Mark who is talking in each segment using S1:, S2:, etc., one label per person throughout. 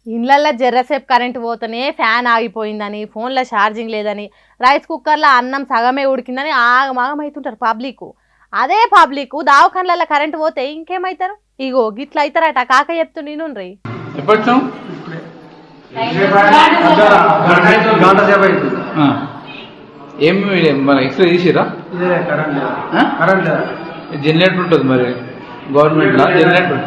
S1: ఇండ్లల్లో జర్రసేపు current పోతేనే fan ఆగిపోయిందని, ఫోన్లో charging లేదని, రైస్ కుక్కర్లో అన్నం సగమే ఉడికిందని ఆగమాగమవుతుంటారు పబ్లిక్. అదే పబ్లిక్ దావఖాన్లలో కరెంటు పోతే ఇంకేమవుతారు? ఇగో గిట్ల అవుతారట. కాక చెప్తూ నేను
S2: ఎప్పుడు ఏమి మన ఎక్స్రే తీసిరా జనరేటర్ ఉంటుంది మరి గవర్నమెంట్ లో జనరేటర్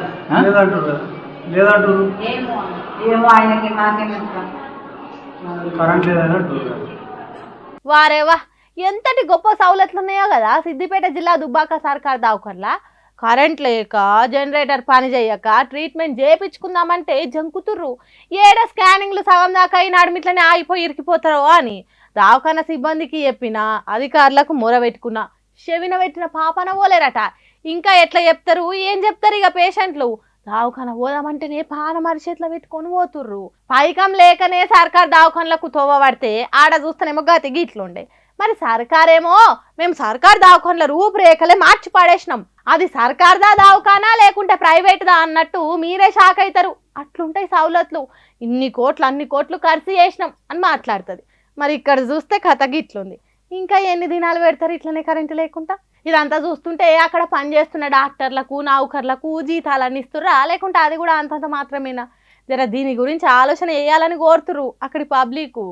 S1: వారేవా ఎంతటి గొప్ప సౌలతులు ఉన్నాయో కదా సిద్దిపేట జిల్లా దుబ్బాక సర్కార్ దవాఖాన్లా. కరెంట్ లేక జనరేటర్ పని చేయక ట్రీట్మెంట్ చేయించుకుందామంటే జంకుతుర్రు. ఏడ స్కానింగ్లు సగం దాకా అయినాడు ఇట్లనే ఆగిపోయి ఇరికిపోతారో అని దవాఖాన సిబ్బందికి చెప్పిన, అధికారులకు మొరబెట్టుకున్నా, చెవిన పెట్టిన పాపన పోలేరట. ఇంకా ఎట్లా చెప్తారు, ఏం చెప్తారు ఇక పేషెంట్లు? దవాఖాన పోదామంటేనే పానం అరిచేతిలో పెట్టుకొని పోతుర్రు. పైకం లేకనే సర్కార్ దవాఖాన్లకు తోవ పడితే ఆడ చూస్తేనేమో గతి గిట్లుండే. మరి సర్కారేమో మేము సర్కార్ దవాఖాన్ల రూపురేఖలే మార్చి పాడేసినాం, అది సర్కార్దా దవాఖానా లేకుంటే ప్రైవేట్దా అన్నట్టు మీరే షాక్ అవుతారు. అట్లుంటాయి సౌలతులు. ఇన్ని కోట్లు అన్ని కోట్లు ఖర్చు చేసినాం అని మాట్లాడుతుంది. మరి ఇక్కడ చూస్తే కథ గిట్లుంది. ఇంకా ఎన్ని దినాలు పెడతారు ఇట్లనే కరెంటు లేకుండా? ఇదంతా చూస్తుంటే అక్కడ పనిచేస్తున్న డాక్టర్లకు నౌకర్లకు జీతాలన్నీ ఇస్తుర్రా, లేకుంటే అది కూడా అంతంత మాత్రమేనా? జర దీని గురించి ఆలోచన వేయాలని కోరుతురు అక్కడి పబ్లిక్.